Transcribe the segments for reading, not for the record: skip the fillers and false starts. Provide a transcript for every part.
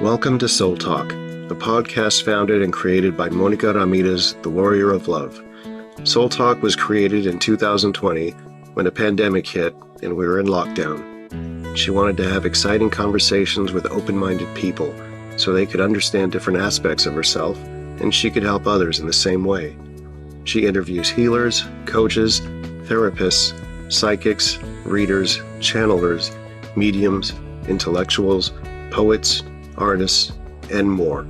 Welcome to Soul Talk, a podcast founded and created by Monica Ramirez, the Warrior of Love. Soul Talk was created in 2020 when a pandemic hit and we were in lockdown. She wanted to have exciting conversations with open-minded people so they could understand different aspects of herself and she could help others in the same way. She interviews healers, coaches, therapists, psychics, readers, channelers, mediums, intellectuals, poets, artists, and more.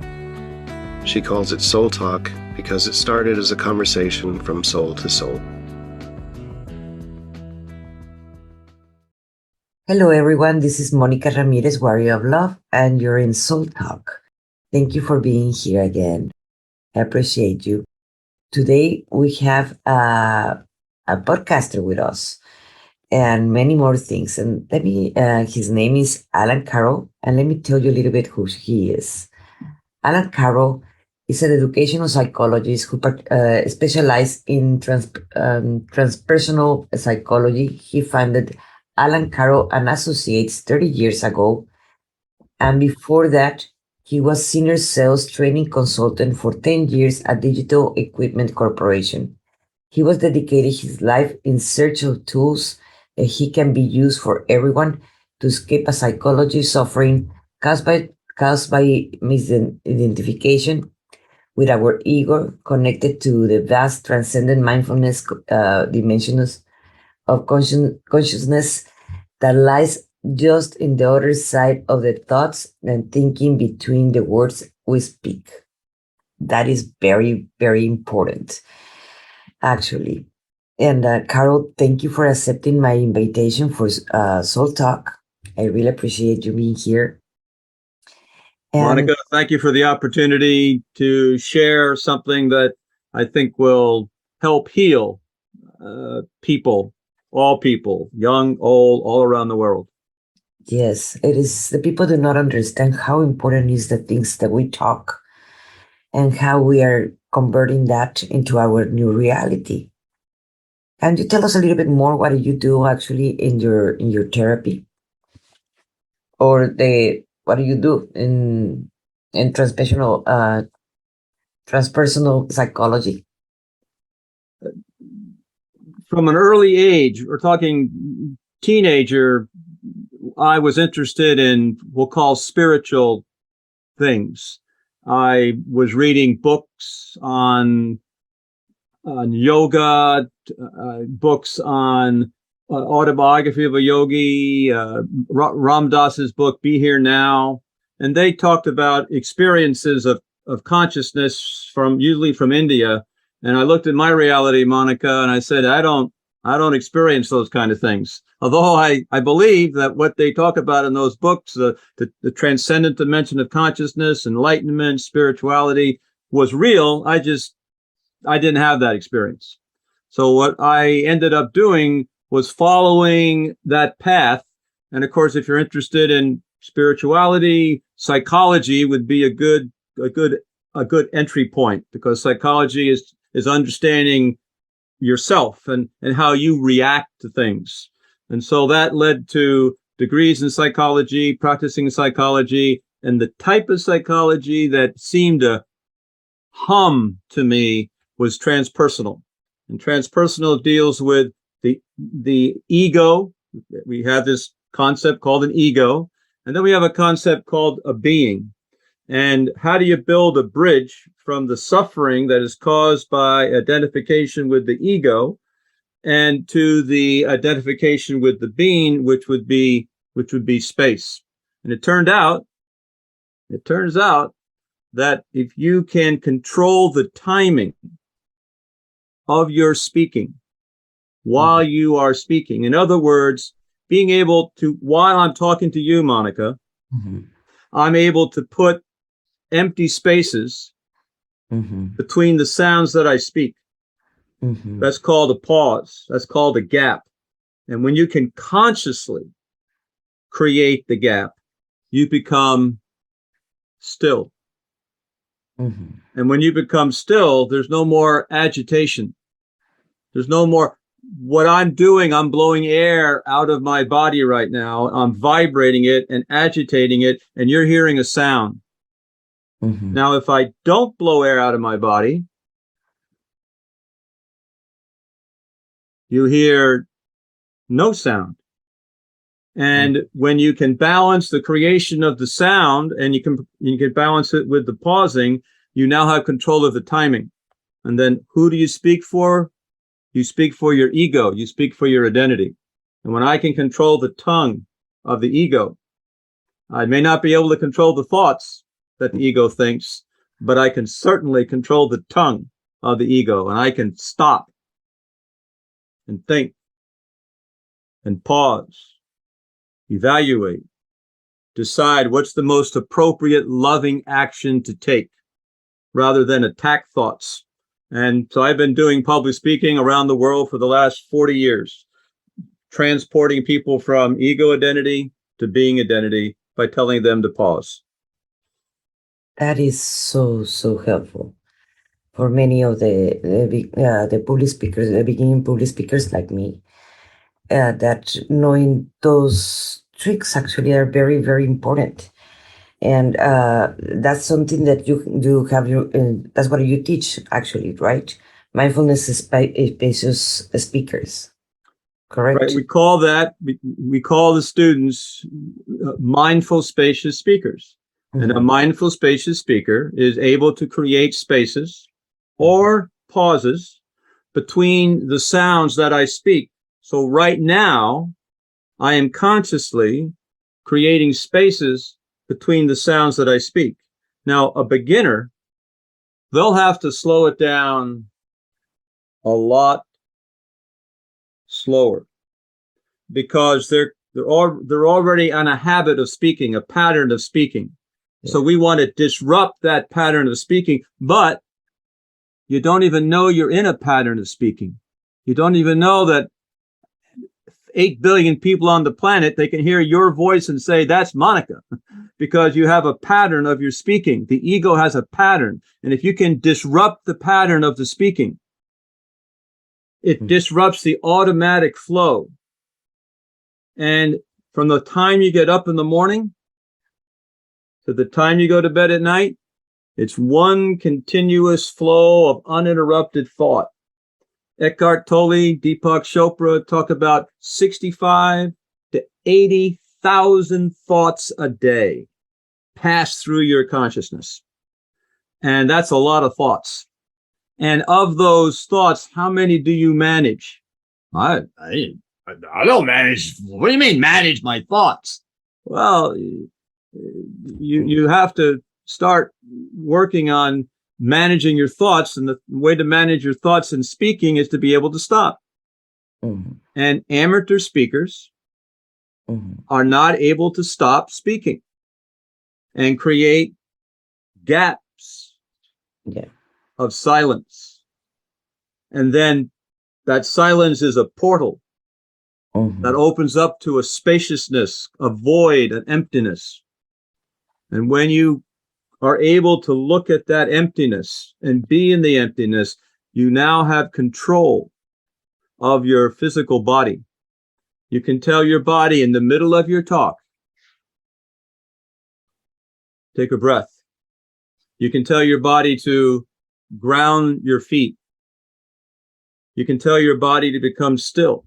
She calls it Soul Talk because it started as a conversation from soul to soul. Hello everyone, this is Monica Ramirez, Warrior of Love, and you're in Soul Talk. Thank you for being here again. I appreciate you. Today we have a podcaster with us and many more things. And his name is Alan Carroll, and let me tell you a little bit who he is. Alan Carroll is an educational psychologist who specializes in transpersonal psychology. He founded Alan Carroll and Associates 30 years ago. And before that, he was senior sales training consultant for 10 years at Digital Equipment Corporation. He was dedicated his life in search of tools that he can be used for everyone to escape a psychology suffering caused by misidentification with our ego connected to the vast transcendent mindfulness dimensions of consciousness that lies just in the other side of the thoughts and thinking between the words we speak. That is very, very important, actually. And Carol, thank you for accepting my invitation for Soul Talk. I really appreciate you being here. And Monica, thank you for the opportunity to share something that I think will help heal people, all people, young, old, all around the world. Yes, it is. The people do not understand how important is the things that we talk and how we are converting that into our new reality. Can you tell us a little bit more what do you do actually in your therapy? Or what do you do in transpersonal psychology? From an early age, we're talking teenager, I was interested in we'll call spiritual things. I was reading books on yoga, books on autobiography of a yogi, Ram Dass's book, Be Here Now. And they talked about experiences of consciousness usually from India. And I looked at my reality, Monica, and I said, I don't experience those kind of things. Although I believe that what they talk about in those books, the transcendent dimension of consciousness, enlightenment, spirituality was real. I didn't have that experience. So what I ended up doing was following that path. And of course, if you're interested in spirituality, psychology would be a good entry point, because psychology is understanding yourself and how you react to things. And so that led to degrees in psychology, practicing psychology, and the type of psychology that seemed to hum to me was transpersonal. And transpersonal deals with the ego. We have this concept called an ego, and then we have a concept called a being. And how do you build a bridge from the suffering that is caused by identification with the ego and to the identification with the being, which would be space? And it turns out that if you can control the timing of your speaking while you are speaking, in other words, being able to, while I'm talking to you, Monica, I'm able to put empty spaces between the sounds that I speak. That's called a pause. That's called a gap. And when you can consciously create the gap, you become still. And when you become still, there's no more agitation. There's no more, what I'm doing, I'm blowing air out of my body right now. I'm vibrating it and agitating it, and you're hearing a sound. Mm-hmm. Now, if I don't blow air out of my body, you hear no sound. And when you can balance the creation of the sound and you can balance it with the pausing, you now have control of the timing. And then who do you speak for? You speak for your ego. You speak for your identity. And when I can control the tongue of the ego, I may not be able to control the thoughts that the ego thinks, but I can certainly control the tongue of the ego, and I can stop and think and pause, evaluate, decide what's the most appropriate loving action to take rather than attack thoughts. And so I've been doing public speaking around the world for the last 40 years, transporting people from ego identity to being identity by telling them to pause. That is so, so helpful for many of the public speakers, the beginning public speakers like me. That knowing those tricks actually are very, very important. And that's something that you have that's what you teach actually, right? Mindfulness spacious speakers, correct? Right. We call the students mindful, spacious speakers. Mm-hmm. And a mindful, spacious speaker is able to create spaces or pauses between the sounds that I speak. So right now, I am consciously creating spaces between the sounds that I speak. Now, a beginner, they'll have to slow it down a lot slower because they're already on a habit of speaking, a pattern of speaking. Yeah. So we want to disrupt that pattern of speaking, but you don't even know you're in a pattern of speaking. You don't even know that 8 billion people on the planet, they can hear your voice and say, that's Monica, because you have a pattern of your speaking. The ego has a pattern. And if you can disrupt the pattern of the speaking, it disrupts the automatic flow. And from the time you get up in the morning to the time you go to bed at night, it's one continuous flow of uninterrupted thought. Eckhart Tolle, Deepak Chopra talk about 65 to 80,000 thoughts a day pass through your consciousness. And that's a lot of thoughts. And of those thoughts, how many do you manage? I don't manage. What do you mean manage my thoughts? Well, you have to start working on managing your thoughts, and the way to manage your thoughts in speaking is to be able to stop. Mm-hmm. And amateur speakers are not able to stop speaking and create gaps of silence. And then that silence is a portal that opens up to a spaciousness, a void, an emptiness. And when you are able to look at that emptiness and be in the emptiness, you now have control of your physical body. You can tell your body in the middle of your talk, take a breath. You can tell your body to ground your feet. You can tell your body to become still.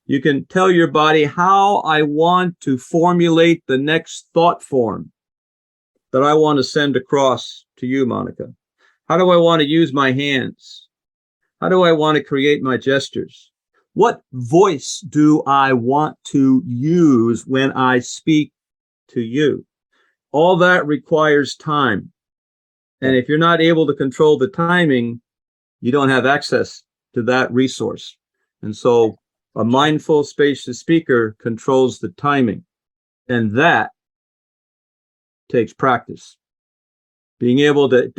You can tell your body how I want to formulate the next thought form that I want to send across to you, Monica. How do I want to use my hands? How do I want to create my gestures? What voice do I want to use when I speak to you? All that requires time. And if you're not able to control the timing, you don't have access to that resource. And so a mindful, spacious speaker controls the timing. And that takes practice. Being able to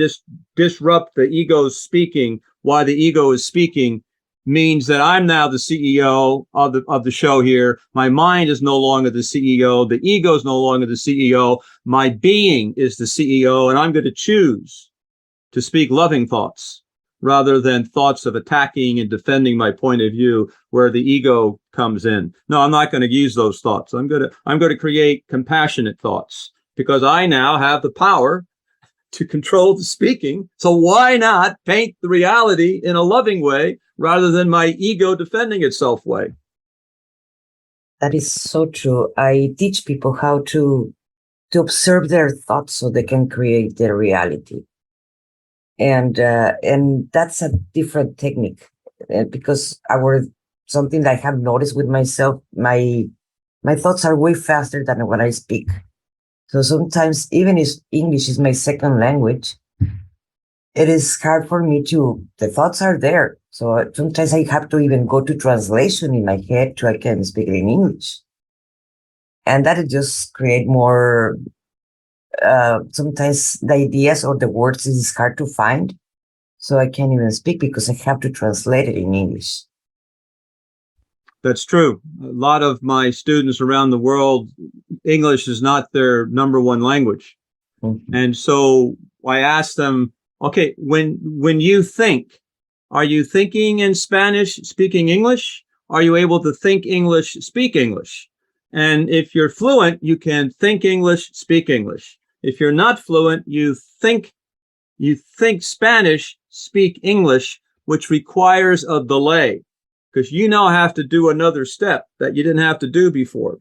disrupt the ego's speaking while the ego is speaking means that I'm now the CEO of the show here. My mind is no longer the CEO. The ego is no longer the CEO. My being is the CEO, and I'm going to choose to speak loving thoughts rather than thoughts of attacking and defending my point of view where the ego comes in. No, I'm not going to use those thoughts. I'm going to create compassionate thoughts, because I now have the power to control the speaking. So why not paint the reality in a loving way rather than my ego defending itself way? That is so true. I teach people how to observe their thoughts so they can create their reality. And that's a different technique, because something that I have noticed with myself, my thoughts are way faster than when I speak. So sometimes, even if English is my second language, it is hard for me the thoughts are there. So sometimes I have to even go to translation in my head so I can speak in English. And that just create more, sometimes the ideas or the words is hard to find. So I can't even speak because I have to translate it in English. That's true. A lot of my students around the world, English is not their number one language. Mm-hmm. And so I ask them, okay, when you think, are you thinking in Spanish, speaking English? Are you able to think English, speak English? And if you're fluent, you can think English, speak English. If you're not fluent, you think Spanish, speak English, which requires a delay, because you now have to do another step that you didn't have to do before.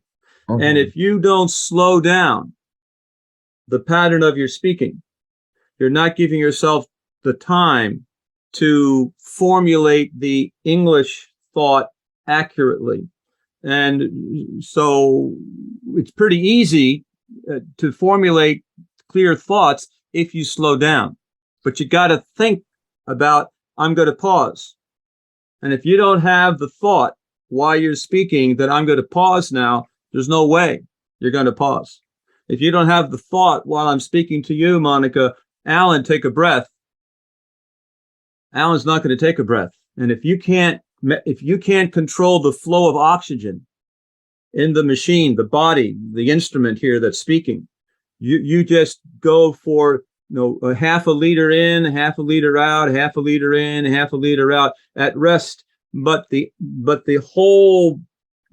Mm-hmm. And if you don't slow down the pattern of your speaking, you're not giving yourself the time to formulate the English thought accurately. And so it's pretty easy to formulate clear thoughts if you slow down. But you got to think about, I'm going to pause. And if you don't have the thought while you're speaking that I'm going to pause now, there's no way you're going to pause. If you don't have the thought while I'm speaking to you, Monica, Alan, take a breath. Alan's not going to take a breath. And if you can't control the flow of oxygen in the machine, the body, the instrument here that's speaking, you just go for a half a liter in, half a liter out, half a liter in, half a liter out at rest. But the whole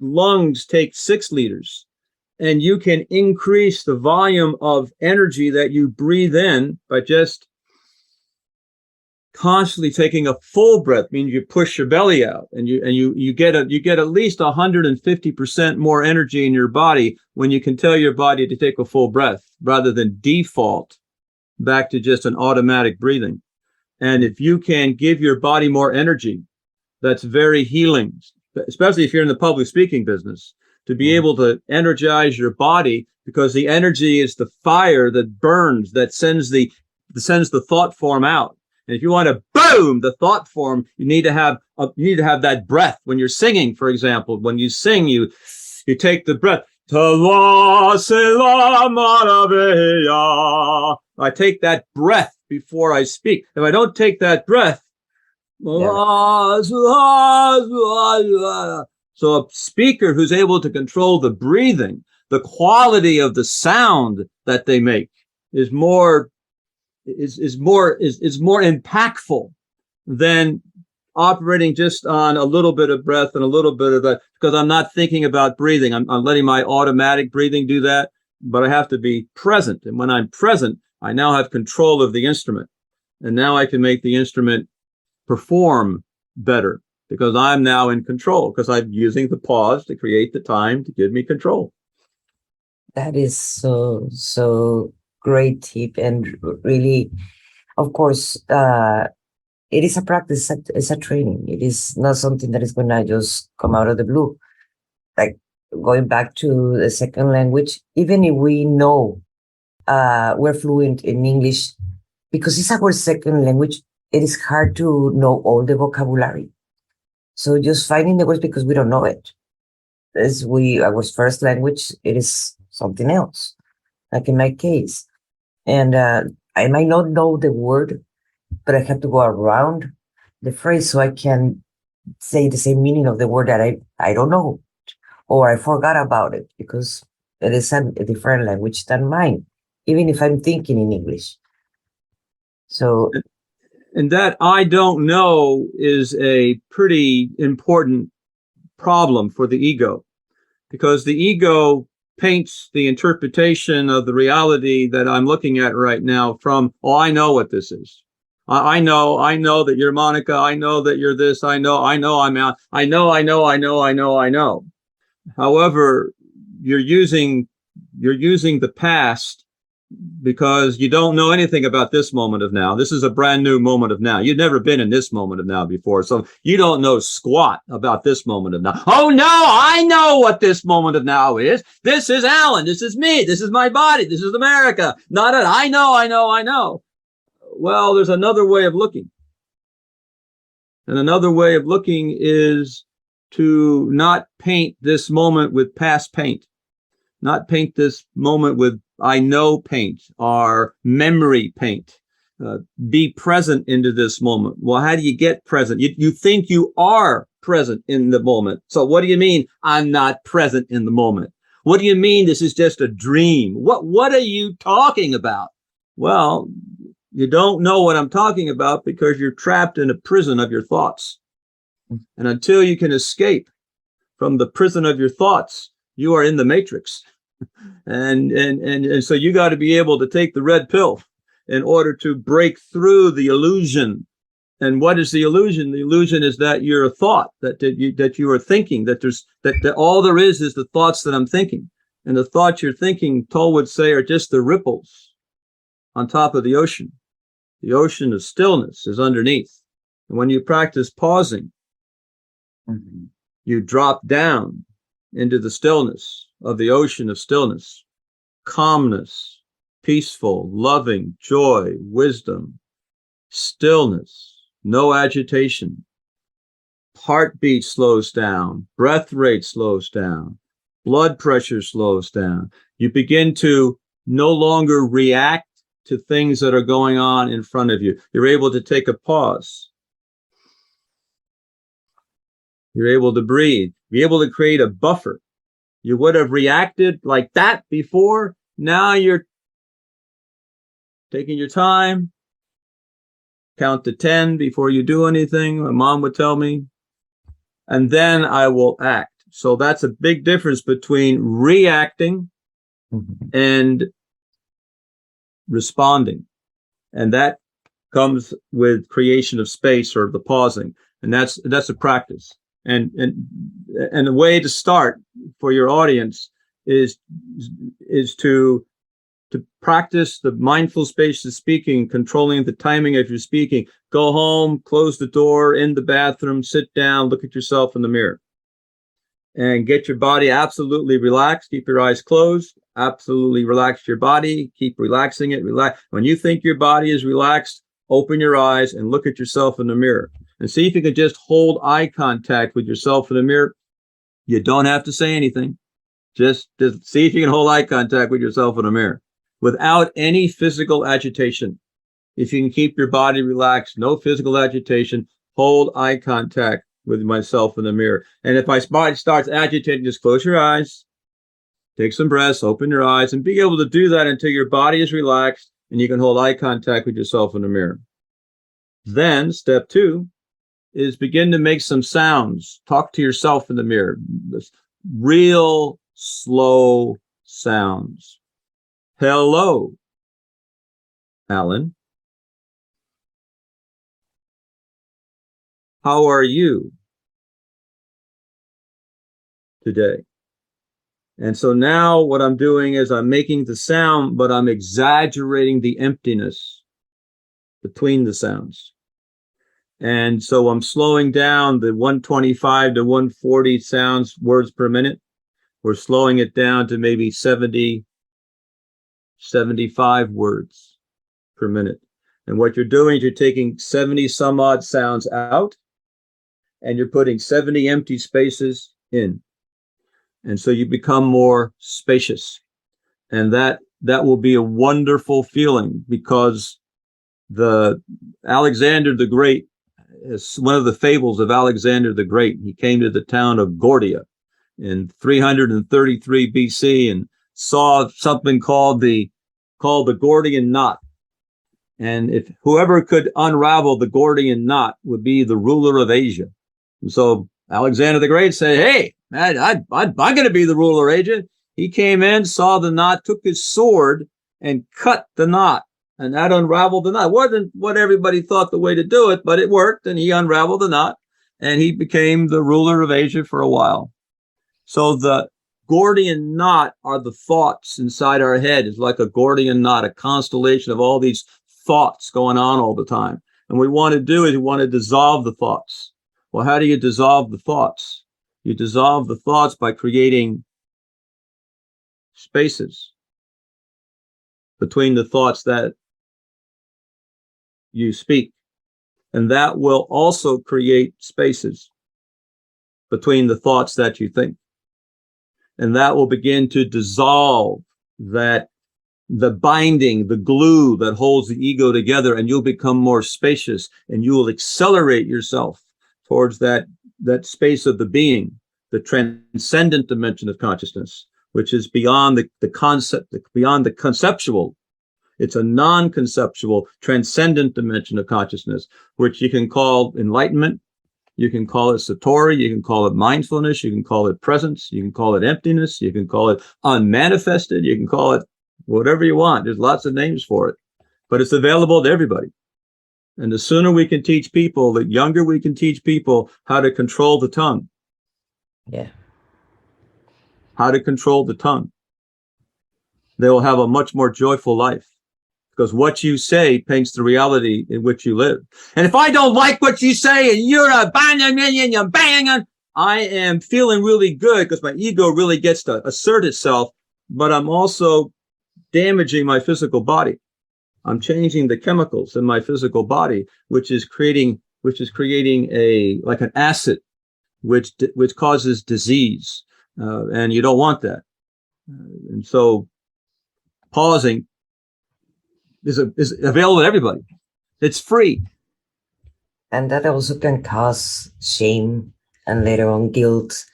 lungs take 6 liters, and you can increase the volume of energy that you breathe in by just constantly taking a full breath. Means you push your belly out, and you get at least 150% more energy in your body when you can tell your body to take a full breath rather than default back to just an automatic breathing. And if you can give your body more energy, that's very healing, especially if you're in the public speaking business, to be able to energize your body, because the energy is the fire that burns, that sends the thought form out. And if you want to boom the thought form, you need to have that breath. When you're singing, for example, when you sing, you take the breath. I take that breath before I speak. If I don't take that breath, so a speaker who's able to control the breathing, the quality of the sound that they make is more impactful than operating just on a little bit of breath and a little bit of that, because I'm not thinking about breathing. I'm letting my automatic breathing do that, but I have to be present. And when I'm present, I now have control of the instrument. And now I can make the instrument perform better because I'm now in control, because I'm using the pause to create the time to give me control. That is so great tip. And really, of course, it is a practice, it's a training. It is not something that is going to just come out of the blue. Like going back to the second language, even if we know we're fluent in English, because it's our second language, it is hard to know all the vocabulary. So just finding the words because we don't know it. Our first language, it is something else, like in my case. And I might not know the word, but I have to go around the phrase so I can say the same meaning of the word that I don't know, or I forgot about it because it is a different language than mine, even if I'm thinking in English. So, and that I don't know is a pretty important problem for the ego, because the ego paints the interpretation of the reality that I'm looking at right now from, oh, I know what this is. I know that you're Monica. I know that you're this. I know I'm out. I know. However, you're using the past because you don't know anything about this moment of now. This is a brand new moment of now. You've never been in this moment of now before. So you don't know squat about this moment of now. Oh no, I know what this moment of now is. This is Alan. This is me. This is my body. This is America. Not it. I know. Well, there's another way of looking. And another way of looking is to not paint this moment with past paint. Not paint this moment with I know paint or memory paint. Be present into this moment. Well, how do you get present? You think you are present in the moment. So what do you mean I'm not present in the moment? What do you mean this is just a dream? What are you talking about? Well, you don't know what I'm talking about because you're trapped in a prison of your thoughts. And until you can escape from the prison of your thoughts, you are in the matrix. And so you got to be able to take the red pill in order to break through the illusion. And what is the illusion? The illusion is that you're a thought, that you are thinking, that all there is the thoughts that I'm thinking. And the thoughts you're thinking, Toll would say, are just the ripples on top of the ocean. The ocean of stillness is underneath. And when you practice pausing, you drop down into the stillness of the ocean of stillness, calmness, peaceful, loving, joy, wisdom, stillness, no agitation. Heartbeat slows down, breath rate slows down, blood pressure slows down. You begin to no longer react to things that are going on in front of you. You're able to take a pause. You're able to breathe. You're able to create a buffer. You would have reacted like that before. Now you're taking your time. Count to 10 before you do anything. My mom would tell me. And then I will act. So that's a big difference between reacting and responding. And that comes with creation of space or the pausing. And that's a practice. And the way to start for your audience is to practice the mindful spacious speaking, controlling the timing of your speaking. Go home, close the door, in the bathroom, sit down, look at yourself in the mirror. And get your body absolutely relaxed. Keep your eyes closed. Absolutely relax your body. Keep relaxing it. Relax. When you think your body is relaxed, open your eyes and look at yourself in the mirror. And see if you can just hold eye contact with yourself in the mirror. You don't have to say anything. Just see if you can hold eye contact with yourself in the mirror without any physical agitation. If you can keep your body relaxed, no physical agitation, hold eye contact with myself in the mirror. And if my body starts agitating, just close your eyes, take some breaths, open your eyes, and be able to do that until your body is relaxed and you can hold eye contact with yourself in the mirror. Then step 2 is begin to make some sounds. Talk to yourself in the mirror. Real slow sounds. Hello, Alan. How are you today? And so now what I'm doing is I'm making the sound, but I'm exaggerating the emptiness between the sounds. And so I'm slowing down the 125 to 140 words per minute. We're slowing it down to maybe 70, 75 words per minute. And what you're doing is you're taking 70 some odd sounds out and you're putting 70 empty spaces in. And so you become more spacious. And that will be a wonderful feeling because Alexander the Great, is one of the fables of Alexander the Great. He came to the town of Gordia in 333 BC and saw something called the Gordian knot. And if whoever could unravel the Gordian knot would be the ruler of Asia. And so Alexander the Great said, hey, man, I'm going to be the ruler of Asia. He came in, saw the knot, took his sword and cut the knot. And that unraveled the knot. It wasn't what everybody thought the way to do it, but it worked, and he unraveled the knot, and he became the ruler of Asia for a while. So the Gordian knot are the thoughts inside our head. It's like a Gordian knot, a constellation of all these thoughts going on all the time. And what we want to do is we want to dissolve the thoughts. Well, how do you dissolve the thoughts? You dissolve the thoughts by creating spaces between the thoughts that you speak. And that will also create spaces between the thoughts that you think. And that will begin to dissolve that, the binding, the glue that holds the ego together, and you'll become more spacious, and you will accelerate yourself towards that space of the being, the transcendent dimension of consciousness, which is beyond the concept, beyond the conceptual. It's a non-conceptual, transcendent dimension of consciousness, which you can call enlightenment, you can call it satori, you can call it mindfulness, you can call it presence, you can call it emptiness, you can call it unmanifested, you can call it whatever you want. There's lots of names for it, but it's available to everybody. And the sooner we can teach people, the younger we can teach people how to control the tongue. Yeah. How to control the tongue. They will have a much more joyful life. Because what you say paints the reality in which you live. And if I don't like what you say and you're a bang, I am feeling really good because my ego really gets to assert itself, but I'm also damaging my physical body. I'm changing the chemicals in my physical body, which is creating like an acid, which causes disease, and you don't want that. And so, pausing is available to everybody. It's free. And that also can cause shame and later on guilt,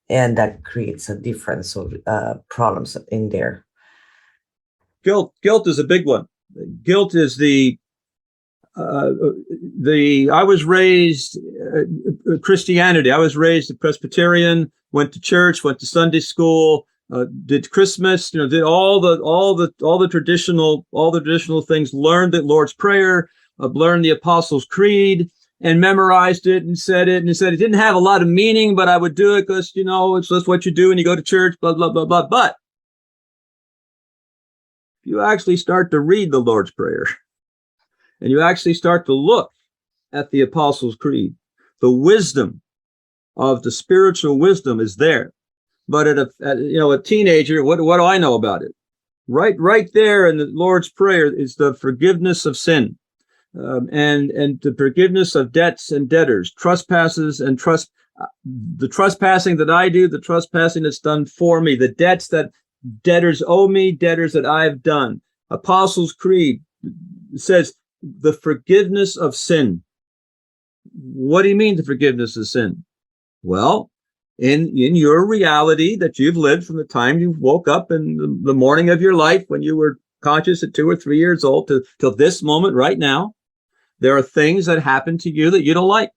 and that creates a difference of problems in there. Guilt is a big one. Guilt is I was raised Christianity. I was raised a Presbyterian, went to church, went to Sunday school, did Christmas, did all the traditional things, learned the Lord's Prayer, learned the Apostles' Creed, and memorized it and said it. And it didn't have a lot of meaning, but I would do it because, it's just what you do when you go to church, blah, blah, blah, blah. But if you actually start to read the Lord's Prayer and you actually start to look at the Apostles' Creed, the wisdom of the spiritual wisdom is there. But at a teenager, what do I know about it? Right there in the Lord's Prayer is the forgiveness of sin, and the forgiveness of debts and debtors, trespasses and the trespassing that I do, the trespassing that's done for me, the debts that debtors owe me, debtors that I've done. Apostles' Creed says the forgiveness of sin. What do you mean the forgiveness of sin? Well, in your reality that you've lived from the time you woke up in the morning of your life when you were conscious at 2 or 3 years old till this moment right now, there are things that happen to you that you don't like,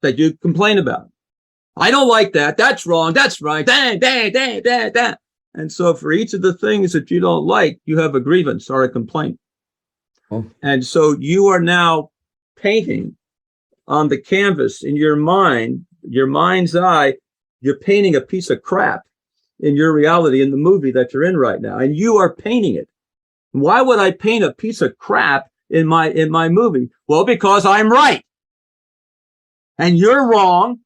that you complain about. I don't like that. That's wrong. That's right. Da. And so for each of the things that you don't like, you have a grievance or a complaint. Oh. And so you are now painting on the canvas in your mind, your mind's eye, you're painting a piece of crap in your reality, in the movie that you're in right now, and you are painting it. Why would I paint a piece of crap in my movie? Well, because I'm right and you're wrong,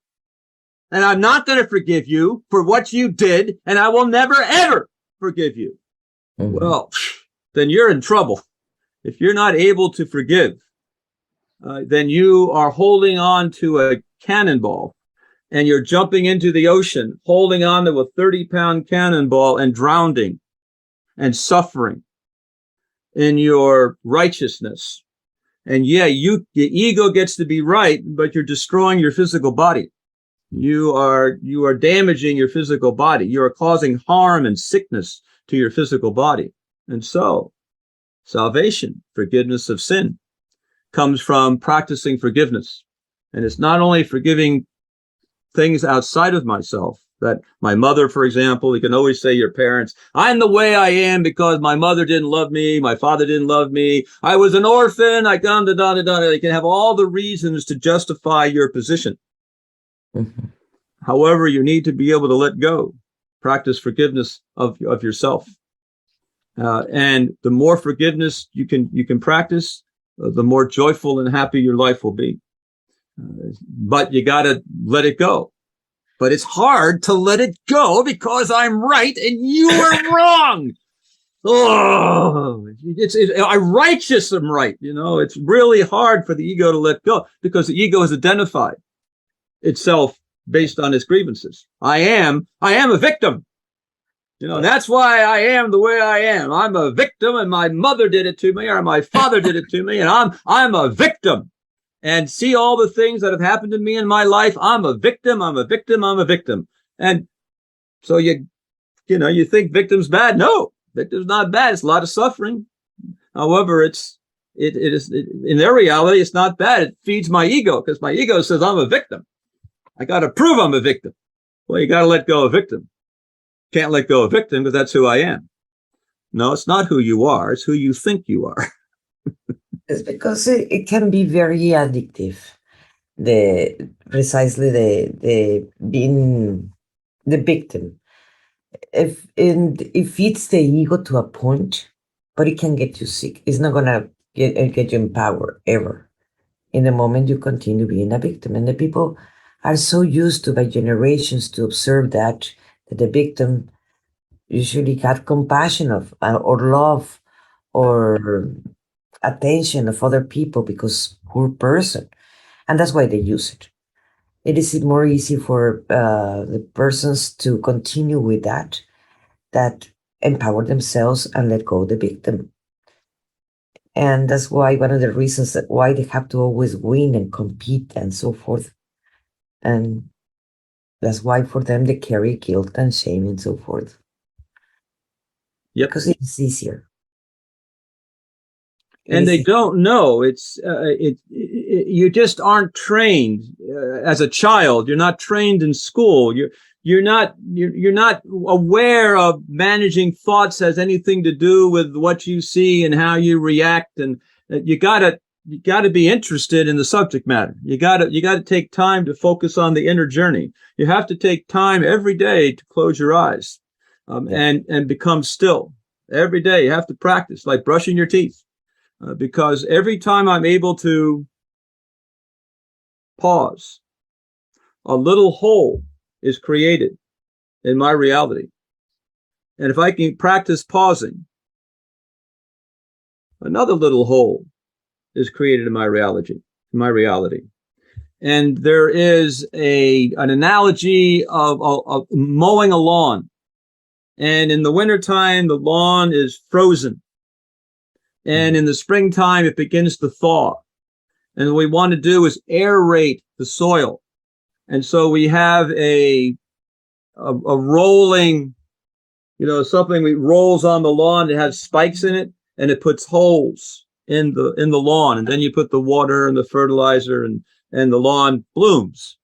and I'm not going to forgive you for what you did, and I will never ever forgive you. Mm-hmm. Well, then you're in trouble. If you're not able to forgive, then you are holding on to a cannonball. And you're jumping into the ocean, holding on to a 30-pound cannonball and drowning and suffering in your righteousness. And yeah, the ego gets to be right, but you're destroying your physical body. You are damaging your physical body. You are causing harm and sickness to your physical body. And so, salvation, forgiveness of sin, comes from practicing forgiveness. And it's not only forgiving things outside of myself, That my mother, for example, you can always say your parents, I'm the way I am because my mother didn't love me, my father didn't love me, I was an orphan, I da da da da. You can have all the reasons to justify your position. Mm-hmm. However, you need to be able to let go, practice forgiveness of yourself. And the more forgiveness you can practice, the more joyful and happy your life will be. But you got to let it go. But it's hard to let it go because I'm right and you are wrong. Oh, I righteous am right. It's really hard for the ego to let go because the ego has identified itself based on its grievances. I am a victim. That's why I am the way I am. I'm a victim, and my mother did it to me, or my father did it to me, and I'm a victim. And see all the things that have happened to me in my life. I'm a victim. I'm a victim. I'm a victim. And so you think victim's bad. No, victim's not bad. It's a lot of suffering. However, it is in their reality, it's not bad. It feeds my ego because my ego says I'm a victim. I got to prove I'm a victim. Well, you got to let go of victim. Can't let go of victim because that's who I am. No, it's not who you are. It's who you think you are. It's because it can be very addictive. The being the victim. It feeds the ego to a point, but it can get you sick. It's not gonna get you empowered ever. In the moment you continue being a victim, and the people are so used to by generations to observe that the victim usually got compassion of or love or attention of other people because poor person, and that's why they use it. It is more easy for the persons to continue with that empower themselves and let go of the victim. And that's why one of the reasons that why they have to always win and compete and so forth. And that's why for them they carry guilt and shame and so forth. Yep. Because it's easier. And they don't know. You just aren't trained as a child. You're not trained in school. You're not aware of managing thoughts has anything to do with what you see and how you react. And you gotta be interested in the subject matter. You gotta take time to focus on the inner journey. You have to take time every day to close your eyes and become still. Every day you have to practice, like brushing your teeth. Because every time I'm able to pause, a little hole is created in my reality. And if I can practice pausing, another little hole is created in my reality. And there is an analogy of mowing a lawn. And in the wintertime, the lawn is frozen. And in the springtime, it begins to thaw. And what we want to do is aerate the soil. And so we have a rolling, something that rolls on the lawn. It has spikes in it, and it puts holes in the lawn. And then you put the water and the fertilizer, and the lawn blooms.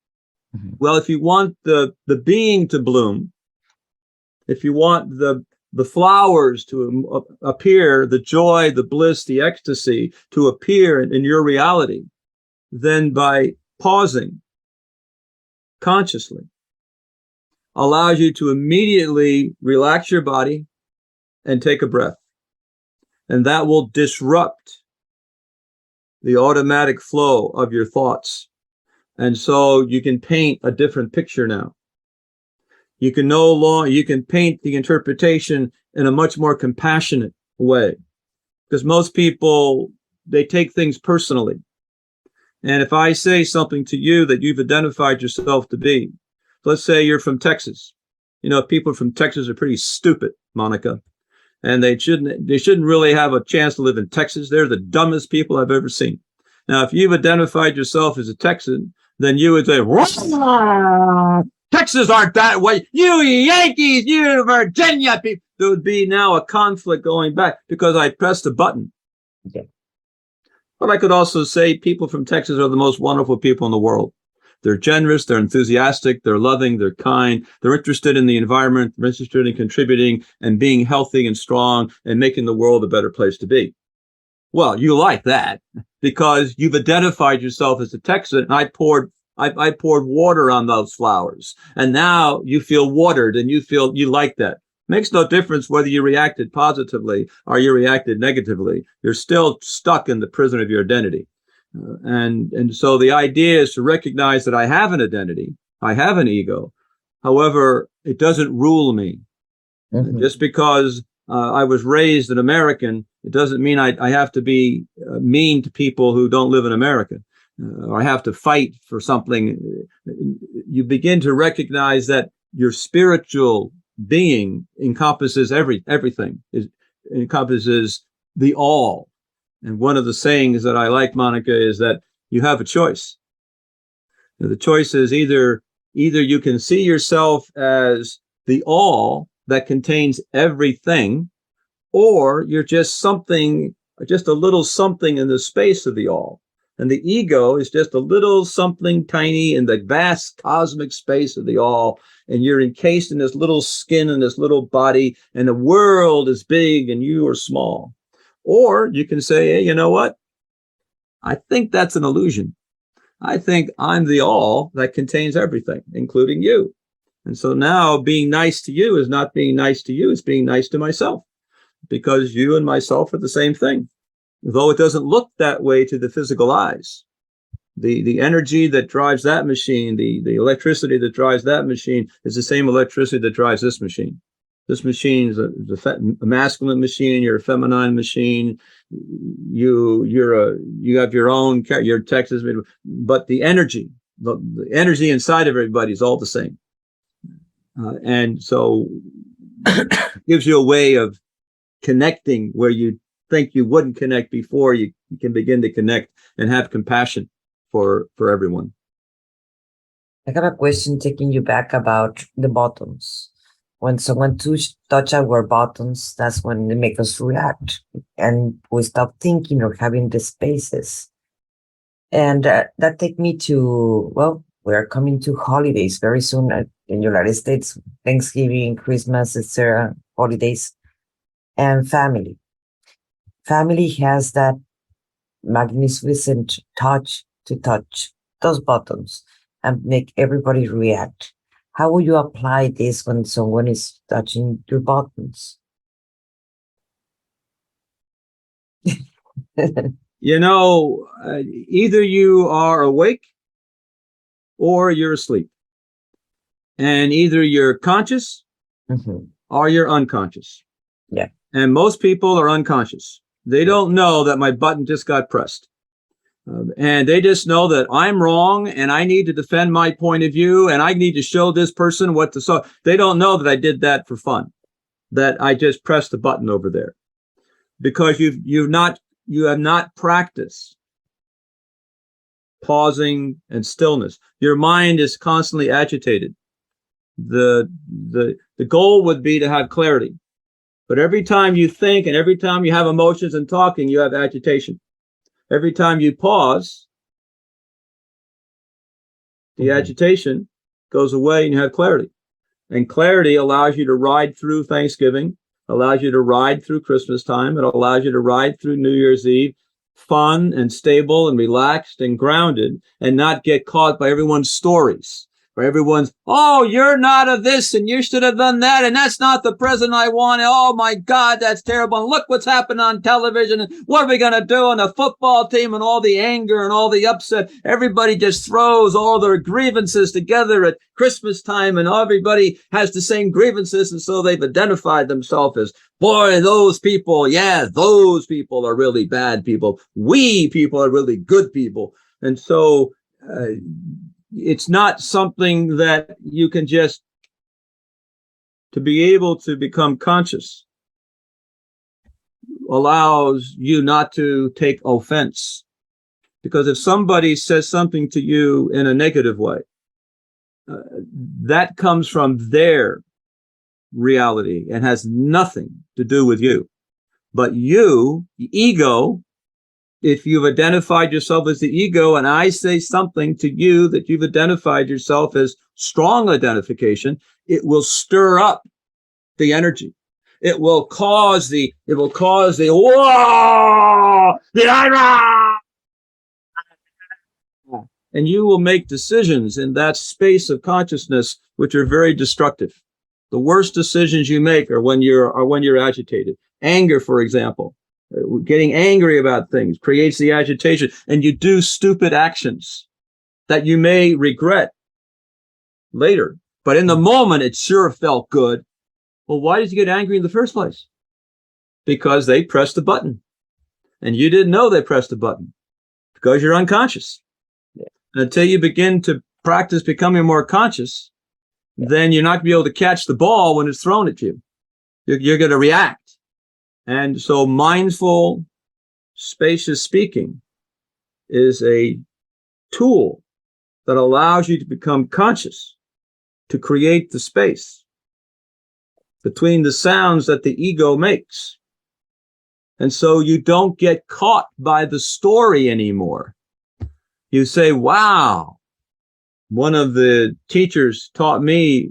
Mm-hmm. Well, if you want the being to bloom, if you want the flowers to appear, the joy, the bliss, the ecstasy to appear in your reality, then by pausing consciously allows you to immediately relax your body and take a breath. And that will disrupt the automatic flow of your thoughts. And so you can paint a different picture now. You can paint the interpretation in a much more compassionate way, because most people, they take things personally. And if I say something to you that you've identified yourself to be, let's say you're from Texas. People from Texas are pretty stupid, Monica, and they shouldn't really have a chance to live in Texas. They're the dumbest people I've ever seen. Now, if you've identified yourself as a Texan, then you would say, Texas aren't that way. You Yankees, you Virginia people. There would be now a conflict going back because I pressed a button. Okay. But I could also say people from Texas are the most wonderful people in the world. They're generous, they're enthusiastic, they're loving, they're kind, they're interested in the environment, they're interested in contributing and being healthy and strong and making the world a better place to be. Well, you like that because you've identified yourself as a Texan, and I poured water on those flowers, and now you feel watered and you like that. Makes no difference whether you reacted positively or you reacted negatively. You're still stuck in the prison of your identity. And so the idea is to recognize that I have an identity, I have an ego. However, it doesn't rule me. Mm-hmm. Just because I was raised an American, it doesn't mean I have to be mean to people who don't live in America, or I have to fight for something. You begin to recognize that your spiritual being encompasses everything. It encompasses the all. And one of the sayings that I like, Monica, is that you have a choice. The choice is either you can see yourself as the all that contains everything, or you're just something, just a little something in the space of the all. And the ego is just a little something tiny in the vast cosmic space of the all. And you're encased in this little skin and this little body, and the world is big and you are small. Or you can say, hey, you know what? I think that's an illusion. I think I'm the all that contains everything, including you. And so now being nice to you is not being nice to you, it's being nice to myself, because you and myself are the same thing. Though it doesn't look that way to the physical eyes. The energy that drives that machine, the electricity that drives that machine is the same electricity that drives this machine. This machine is a masculine machine. You're a feminine machine. You have your own, you're Texas, but the energy inside of everybody is all the same. And so it gives you a way of connecting where you think you wouldn't connect before. You can begin to connect and have compassion for everyone. I have a question taking you back about the buttons. When someone touch our buttons, that's when they make us react, and we stop thinking or having the spaces. And that take me to, well, we are coming to holidays very soon in the United States, Thanksgiving, Christmas, etc., holidays, and family. Family has that magnificent touch to touch those buttons and make everybody react. How will you apply this when someone is touching your buttons? Either you are awake or you're asleep. And either you're conscious or you're unconscious. Yeah. And most people are unconscious. They don't know that my button just got pressed. And they just know that I'm wrong and I need to defend my point of view and I need to show this person what to so. They don't know that I did that for fun, that I just pressed the button over there, because you have not practiced pausing and stillness. Your mind is constantly agitated. The goal would be to have clarity, but every time you think and every time you have emotions and talking, you have agitation. Every time you pause, the agitation goes away and you have clarity. And clarity allows you to ride through Thanksgiving, allows you to ride through Christmas time. It allows you to ride through New Year's Eve, fun and stable and relaxed and grounded, and not get caught by everyone's stories. Or everyone's, oh, you're not of this and you should have done that. And that's not the president I want. Oh, my God, that's terrible. And look what's happened on television. And what are we going to do on the football team, and all the anger and all the upset? Everybody just throws all their grievances together at Christmas time, and everybody has the same grievances. And so they've identified themselves as, boy, those people are really bad people. We people are really good people. And so, it's not something that you can just, to be able to become conscious allows you not to take offense. Because if somebody says something to you in a negative way, that comes from their reality and has nothing to do with you. But you, the ego, if you've identified yourself as the ego and I say something to you that you've identified yourself as strong identification, it will stir up the energy. It will cause the whoa, the ira, and you will make decisions in that space of consciousness which are very destructive. The worst decisions you make are when you're agitated. Anger, for example, getting angry about things creates the agitation, and you do stupid actions that you may regret later. But in the moment, it sure felt good. Well, why did you get angry in the first place? Because they pressed the button, and you didn't know they pressed the button because you're unconscious. And until you begin to practice becoming more conscious, then you're not going to be able to catch the ball when it's thrown at you. You're going to react. And so mindful, spacious speaking is a tool that allows you to become conscious, to create the space between the sounds that the ego makes. And so you don't get caught by the story anymore. You say, wow. One of the teachers taught me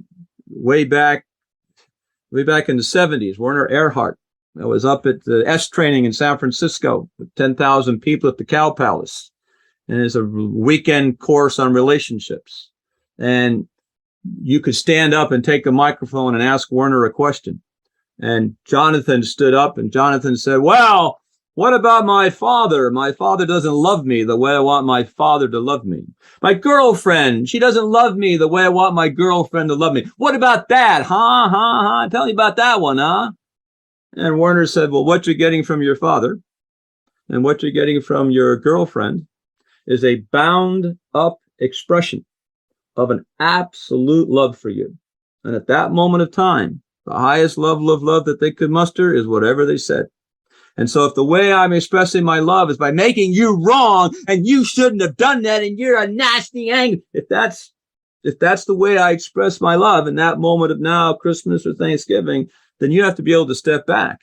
way back in the 70s, Werner Erhard. I was up at the S training in San Francisco with 10,000 people at the Cow Palace. And it's a weekend course on relationships. And you could stand up and take a microphone and ask Werner a question. And Jonathan stood up and Jonathan said, well, what about my father? My father doesn't love me the way I want my father to love me. My girlfriend, she doesn't love me the way I want my girlfriend to love me. What about that? Huh? Tell me about that one, huh? And Werner said, well, what you're getting from your father and what you're getting from your girlfriend is a bound up expression of an absolute love for you. And at that moment of time, the highest level of love that they could muster is whatever they said. And so if the way I'm expressing my love is by making you wrong and you shouldn't have done that and you're a nasty angry, if that's the way I express my love in that moment of now, Christmas or Thanksgiving, then you have to be able to step back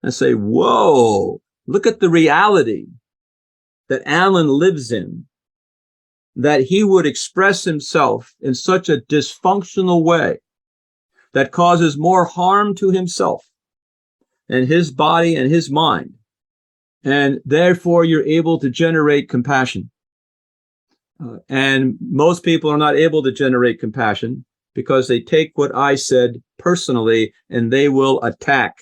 and say, whoa, look at the reality that Alan lives in, that he would express himself in such a dysfunctional way that causes more harm to himself and his body and his mind. And therefore, you're able to generate compassion. And most people are not able to generate compassion because they take what I said personally and they will attack.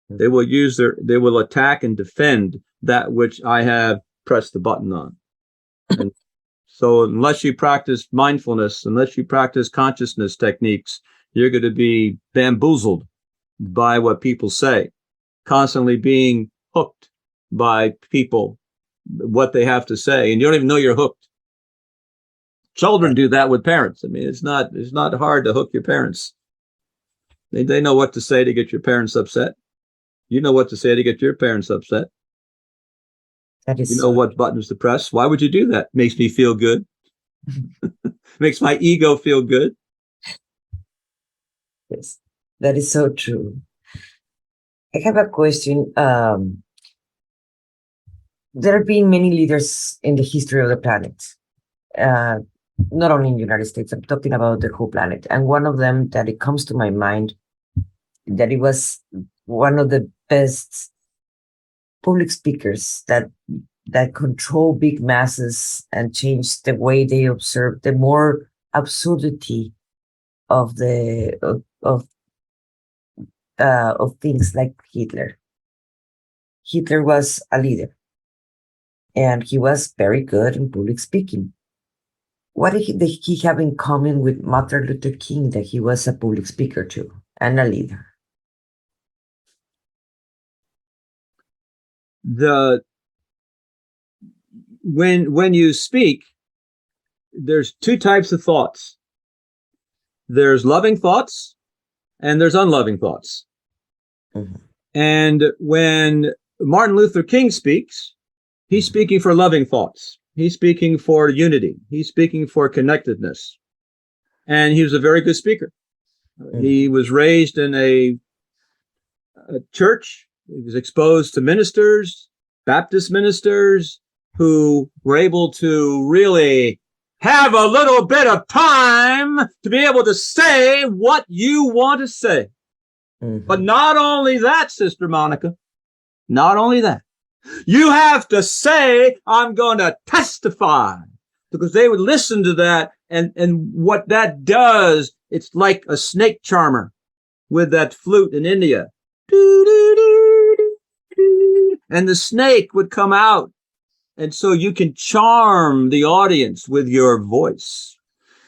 They will attack and defend that which I have pressed the button on. And so unless you practice mindfulness, unless you practice consciousness techniques, you're going to be bamboozled by what people say, constantly being hooked by people, what they have to say, and you don't even know you're hooked. Children do that with parents. I mean, it's not hard to hook your parents. They know what to say to get your parents upset. You know what to say to get your parents upset. You know what buttons to press. Why would you do that? Makes me feel good. Makes my ego feel good. Yes, that is so true. I have a question. There have been many leaders in the history of the planet, not only in the United States. I'm talking about the whole planet. And one of them that it comes to my mind, that it was one of the best public speakers that control big masses and change the way they observe the more absurdity of things like Hitler. Hitler was a leader, and he was very good in public speaking. What did he have in common with Martin Luther King, that he was a public speaker too and a leader? When you speak, there's two types of thoughts. There's loving thoughts and there's unloving thoughts. Mm-hmm. And when Martin Luther King speaks, he's speaking for loving thoughts. He's speaking for unity. He's speaking for connectedness. And he was a very good speaker. Mm-hmm. He was raised in a church. He was exposed to ministers. Baptist ministers who were able to really have a little bit of time to be able to say what you want to say. Mhm. But not only that, Sister Monica, not only that, you have to say, I'm going to testify, because they would listen to that. And what that does, it's like a snake charmer with that flute in India. And the snake would come out. And so you can charm the audience with your voice.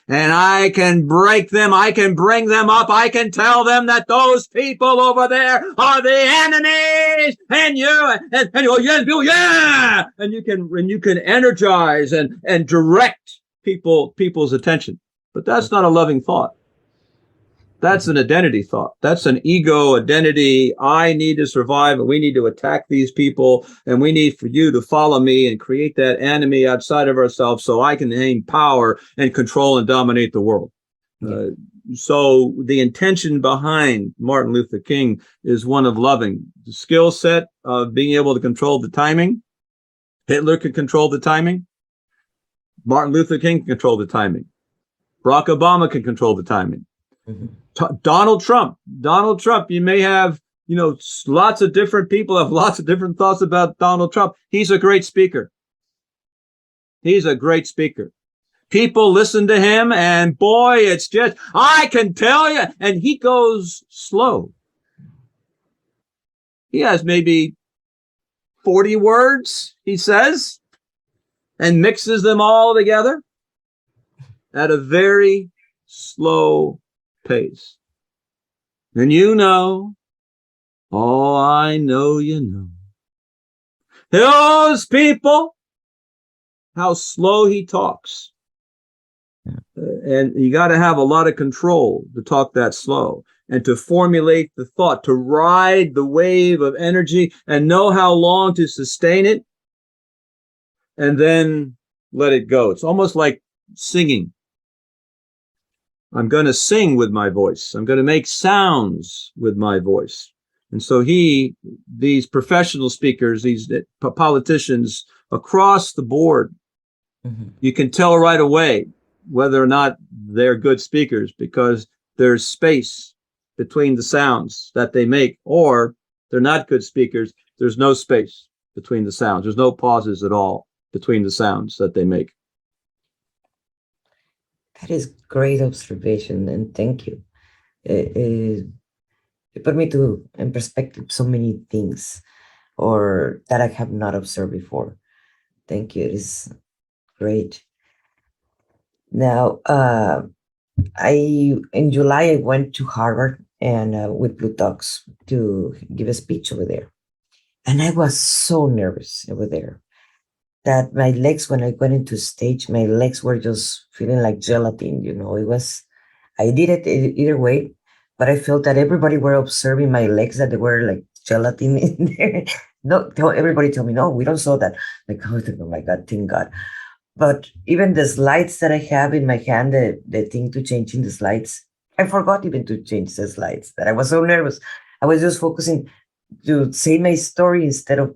And I can break them. I can bring them up. I can tell them that those people over there are the enemies. And you go, yes, Bill, yeah. And you can energize and direct people's attention. But that's not a loving thought. That's an identity thought. That's an ego identity. I need to survive, and we need to attack these people, and we need for you to follow me and create that enemy outside of ourselves so I can gain power and control and dominate the world. Yeah. So the intention behind Martin Luther King is one of loving. The skill set of being able to control the timing. Hitler could control the timing. Martin Luther King can control the timing. Barack Obama can control the timing. Mhm. Donald Trump, you may have, lots of different people have lots of different thoughts about Donald Trump. He's a great speaker. People listen to him, and boy, it's just, I can tell you, and he goes slow. He has maybe 40 words, he says, and mixes them all together at a very slow pace. And I know you know. Those people, how slow he talks. And you got to have a lot of control to talk that slow and to formulate the thought, to ride the wave of energy and know how long to sustain it and then let it go. It's almost like singing. I'm going to sing with my voice. I'm going to make sounds with my voice. And so these professional speakers, these politicians across the board, you can tell right away whether or not they're good speakers because there's space between the sounds that they make, or they're not good speakers. There's no space between the sounds. There's no pauses at all between the sounds that they make. That is great observation, and thank you. It put me in perspective so many things, or that I have not observed before. Thank you. It is great. Now, in July I went to Harvard and with Blue Talks to give a speech over there, and I was so nervous over there that my legs, when I went into stage, my legs were just feeling like gelatin. I did it either way, but I felt that everybody were observing my legs, that they were like gelatin in there. No, everybody told me, no, we don't saw that. Like, oh my God, thank God. But even the slides that I have in my hand, the thing to change in the slides, I forgot even to change the slides, that I was so nervous. I was just focusing to say my story instead of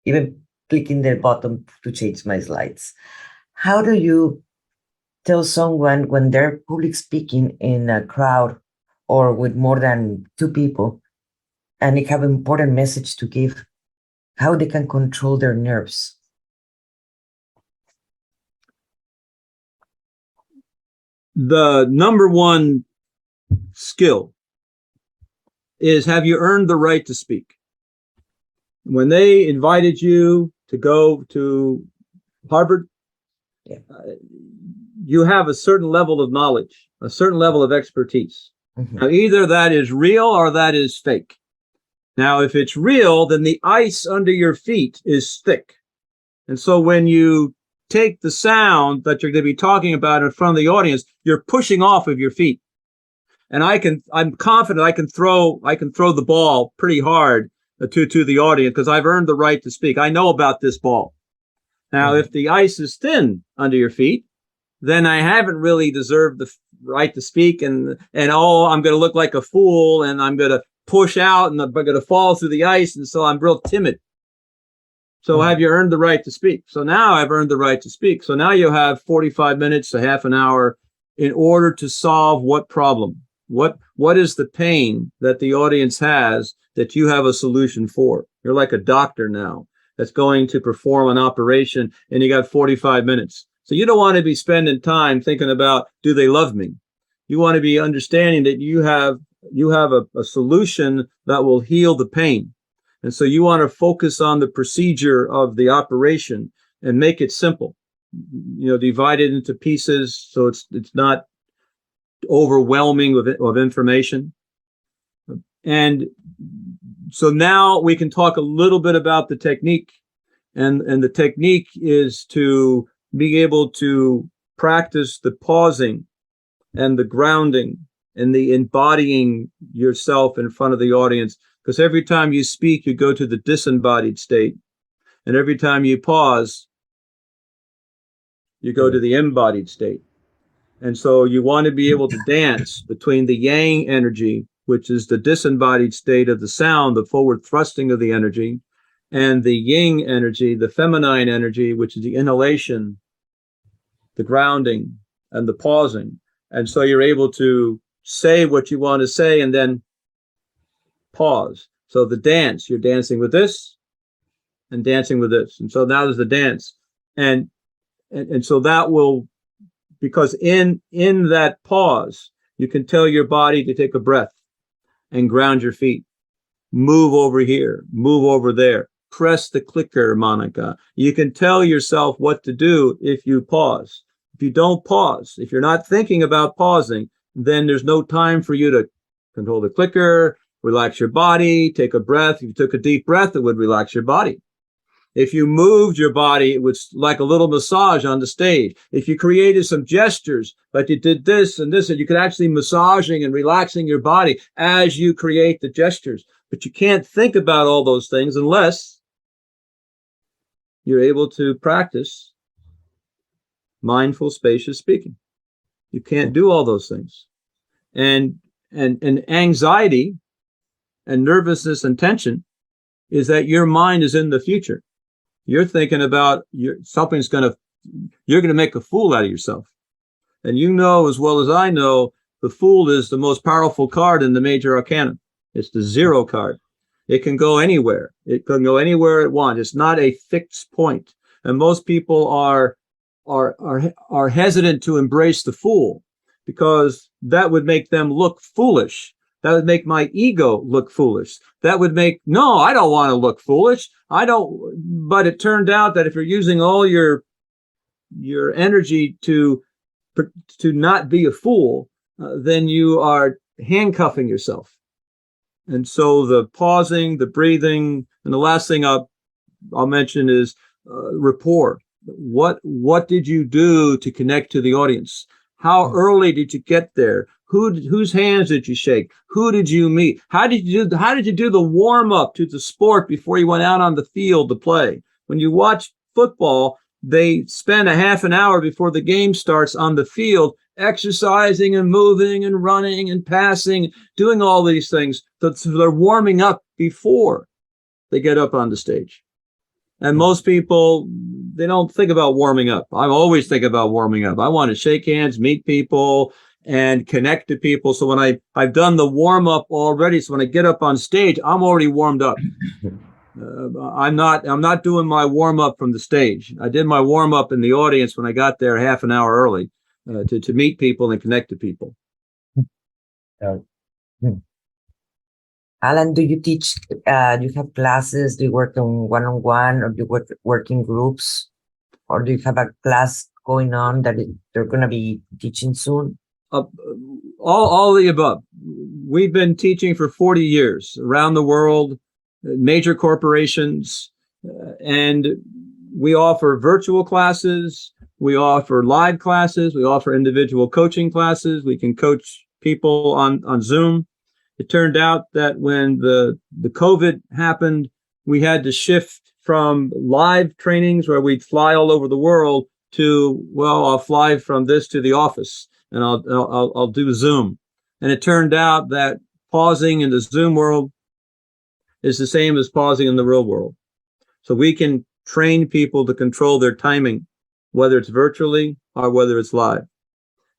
even clicking the button to change my slides. How do you tell someone when they're public speaking in a crowd or with more than two people and they have an important message to give, how they can control their nerves? The number one skill is, have you earned the right to speak? When they invited you to go to Harvard, Yeah. You have a certain level of knowledge, a certain level of expertise. Mhm. Now, either that is real or that is fake. Now, if it's real, then the ice under your feet is thick. And so when you take the sound that you're going to be talking about in front of the audience, you're pushing off of your feet. And I'm confident I can throw the ball pretty hard to the audience because I've earned the right to speak. I know about this ball. Now, if the ice is thin under your feet, then I haven't really deserved the right to speak, and I'm going to look like a fool, and I'm going to push out, and I'm going to fall through the ice, and so I'm real timid. So have you earned the right to speak? So now I've earned the right to speak. So now you have 45 minutes to half an hour in order to solve what problem? What is the pain that the audience has that you have a solution for? You're like a doctor now that's going to perform an operation, and you got 45 minutes. So you don't want to be spending time thinking about, do they love me? You want to be understanding that you have a solution that will heal the pain. And so you want to focus on the procedure of the operation and make it simple. Divide it into pieces so it's not overwhelming of information. And so now we can talk a little bit about the technique. And the technique is to be able to practice the pausing and the grounding and the embodying yourself in front of the audience. Because every time you speak, you go to the disembodied state. And every time you pause, you go to the embodied state. And so you want to be able to dance between the yang energy, which is the disembodied state of the sound, the forward thrusting of the energy, and the yin energy, the feminine energy, which is the inhalation, the grounding, and the pausing. And so you're able to say what you want to say and then pause. So the dance, you're dancing with this and dancing with this. And so now there's the dance. And so that will, because in that pause, you can tell your body to take a breath and ground your feet. Move over here, move over there. Press the clicker, Monica. You can tell yourself what to do if you pause. If you don't pause, if you're not thinking about pausing, then there's no time for you to control the clicker, relax your body, take a breath. If you took a deep breath, it would relax your body. If you moved your body, it was like a little massage on the stage. If you created some gestures, like you did this and this, and you could actually massaging and relaxing your body as you create the gestures. But you can't think about all those things unless you're able to practice mindful, spacious speaking. You can't do all those things. And anxiety and nervousness and tension is that your mind is in the future. You're thinking about you're going to make a fool out of yourself. And you know as well as I know, the fool is the most powerful card in the major arcana. It's the 0 card. It can go anywhere. It can go anywhere it wants. It's not a fixed point. And most people are hesitant to embrace the fool because that would make them look foolish. That would make my ego look foolish. That would make, no, I don't want to look foolish. But it turned out that if you're using all your energy to not be a fool, then you are handcuffing yourself. And so the pausing, the breathing, and the last thing I'll mention is rapport. What did you do to connect to the audience? How early did you get there? Whose hands did you shake? Who did you meet? How did you do the warm up to the sport before you went out on the field to play? When you watch football, they spend a half an hour before the game starts on the field, exercising and moving and running and passing, doing all these things. So they're warming up before they get up on the stage. And most people, they don't think about warming up. I always think about warming up. I want to shake hands, meet people, and connect to people. So when I've done the warm up already, so when I get up on stage, I'm already warmed up. I'm not doing my warm up from the stage. I did my warm up in the audience when I got there half an hour early to meet people and connect to people. Alan, do you teach? Do you have classes? Do you work on one-on-one, or do you work in groups, or do you have a class going on that they're going to be teaching soon? All the above. We've been teaching for 40 years around the world, major corporations, and we offer virtual classes. We offer live classes. We offer individual coaching classes. We can coach people on Zoom. It turned out that when the COVID happened, we had to shift from live trainings where we'd fly all over the world to, well, I'll fly from this to the office and I'll do Zoom. And it turned out that pausing in the Zoom world is the same as pausing in the real world. So we can train people to control their timing, whether it's virtually or whether it's live.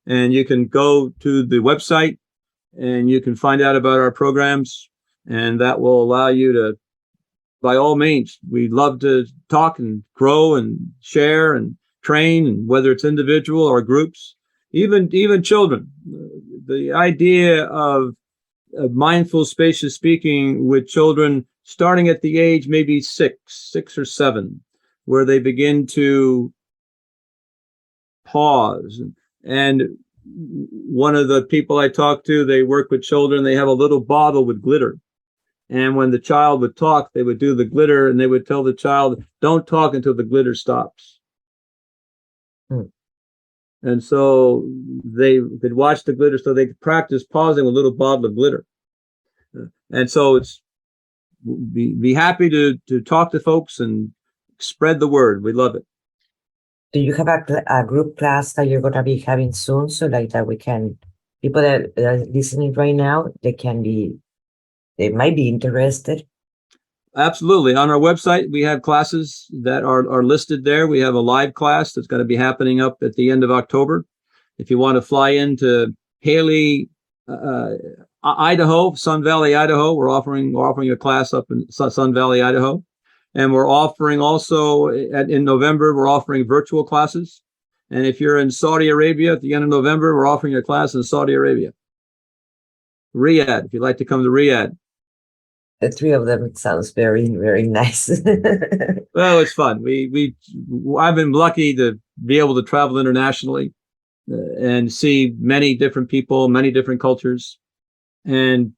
And you can go to the website and you can find out about our programs, and that will allow you to, by all means, we love to talk and grow and share and train, and whether it's individual or groups, even children. The idea of mindful, spacious speaking with children starting at the age maybe 6 or 7, where they begin to pause. And one of the people I talked to, they work with children, they have a little bottle with glitter. And when the child would talk, they would do the glitter, and they would tell the child, don't talk until the glitter stops. And so they could watch the glitter, so they could practice pausing with a little bottle of glitter. And so it's be happy to talk to folks and spread the word. We love it. Do you have a group class that you're going to be having soon? So like that we can, people that are listening right now, they might be interested. Absolutely. On our website, we have classes that are listed there. We have a live class that's going to be happening up at the end of October. If you want to fly into Haley, Idaho, Sun Valley, Idaho, we're offering a class up in Sun Valley, Idaho. And we're offering also in November, we're offering virtual classes. And if you're in Saudi Arabia at the end of November, we're offering a class in Saudi Arabia. Riyadh, if you'd like to come to Riyadh. The 3 of them, it sounds very, very nice. Well, it's fun. I've been lucky to be able to travel internationally and see many different people, many different cultures, and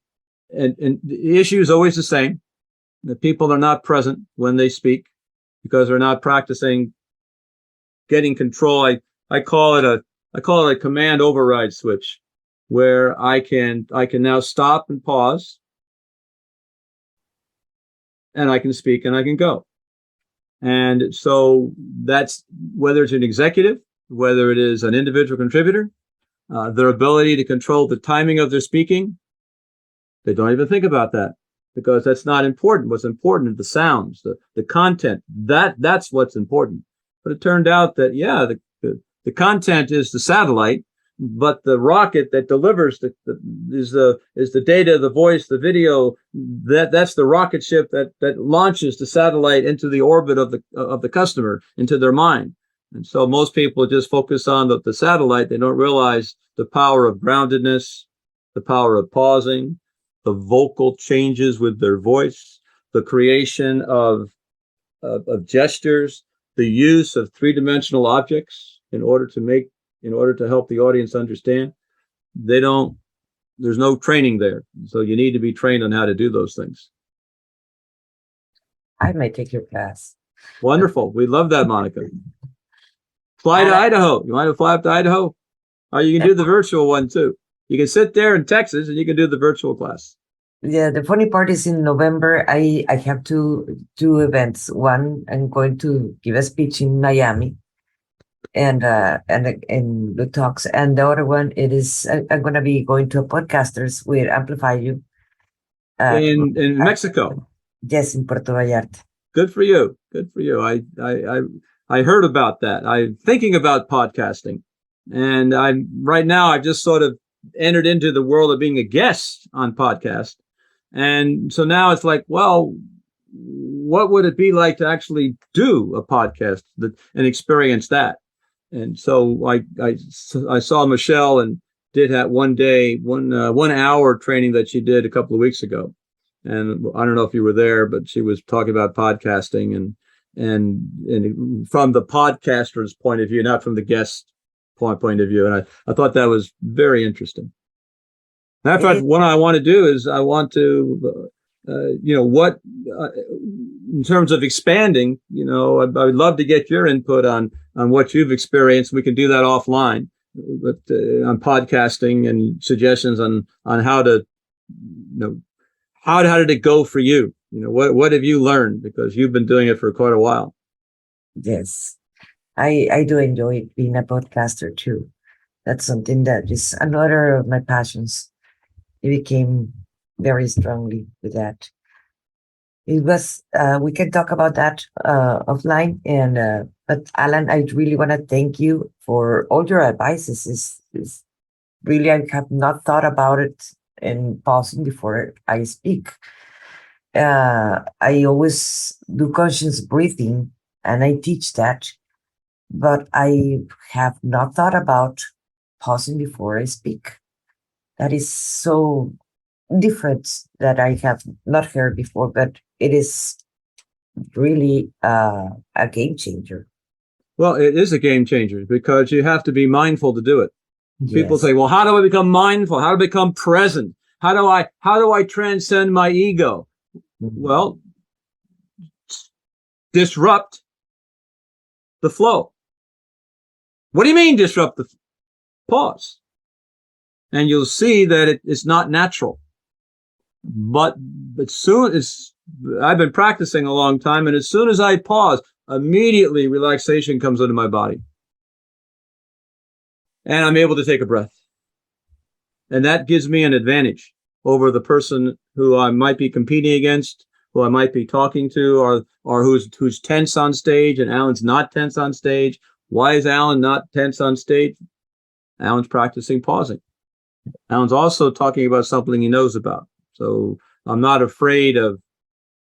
the issue is always the same. The people are not present when they speak because they're not practicing getting control. I call it a command override switch, where I can now stop and pause, and I can speak and I can go. And so that's whether it's an executive, whether it is an individual contributor, their ability to control the timing of their speaking. They don't even think about that because that's not important. What's important is the sounds, the content. That's what's important. But it turned out that, yeah, the content is the satellite, but the rocket that delivers is the data, the voice, the video. That's the rocket ship that launches the satellite into the orbit of the customer, into their mind. And so most people just focus on the satellite. They don't realize the power of groundedness, the power of pausing, the vocal changes with their voice, the creation of gestures, the use of three-dimensional objects in order to help the audience understand. There's no training there. So you need to be trained on how to do those things. I might take your class. Wonderful. We love that, Monica. Fly to Idaho. You want to fly up to Idaho? Or you can do the virtual one too. You can sit there in Texas and you can do the virtual class. Yeah, the funny part is in November, I have two events. One, I'm going to give a speech in Miami, and the talks, and the other one, I'm going to be going to a podcasters with Amplify You in Mexico. Yes, in Puerto Vallarta. Good for you. Good for you. I heard about that. I'm thinking about podcasting, and I've just sort of entered into the world of being a guest on podcast. And so now it's like, well, what would it be like to actually do a podcast and experience that? And so I saw Michelle and did that one 1 hour training that she did a couple of weeks ago. And I don't know if you were there, but she was talking about podcasting and from the podcaster's point of view, not from the guest point of view. And I thought that was very interesting. After what I want to do is I want to, in terms of expanding, I would love to get your input on what you've experienced. We can do that offline, but on podcasting and suggestions on how to, how did it go for you? What have you learned? Because you've been doing it for quite a while. Yes, I do enjoy being a podcaster too. That's something that is another of my passions. It became very strongly with that. it was, we can talk about that offline. And but Alan, I really want to thank you for all your advices. Is really, I have not thought about it and pausing before I speak. I always do conscious breathing and I teach that, but I have not thought about pausing before I speak. That is so different that I have not heard before, but it is really a game changer. Well, it is a game changer because you have to be mindful to do it. People Yes. say, well, how do I become mindful? How do I become present? How do I transcend my ego? Well, disrupt the flow. What do you mean disrupt the pause? And you'll see that it's not natural. But soon as I've been practicing a long time, and as soon as I pause, immediately relaxation comes into my body. And I'm able to take a breath. And that gives me an advantage over the person who I might be competing against, who I might be talking to, or who's tense on stage, and Alan's not tense on stage. Why is Alan not tense on stage? Alan's practicing pausing. Alan's also talking about something he knows about. So I'm not afraid of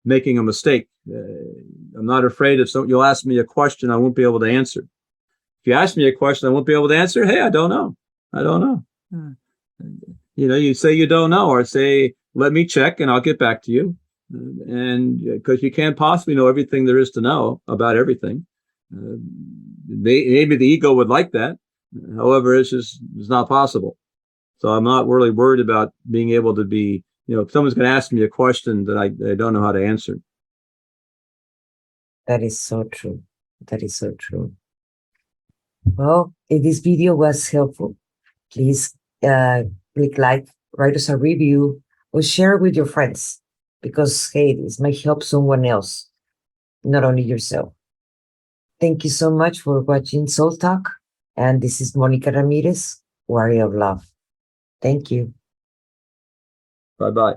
making a mistake. I'm not afraid of you'll ask me a question I won't be able to answer. If you ask me a question I won't be able to answer, hey, I don't know. I don't know. You say you don't know, or say, let me check and I'll get back to you. And because you can't possibly know everything there is to know about everything. Maybe the ego would like that. However, it's not possible. So I'm not really worried about being able to be, if someone's going to ask me a question that I don't know how to answer. That is so true. That is so true. Well, if this video was helpful, please click like, write us a review, or share it with your friends, because, hey, this might help someone else, not only yourself. Thank you so much for watching Soul Talk. And this is Monica Ramirez, Warrior of Love. Thank you. Bye-bye.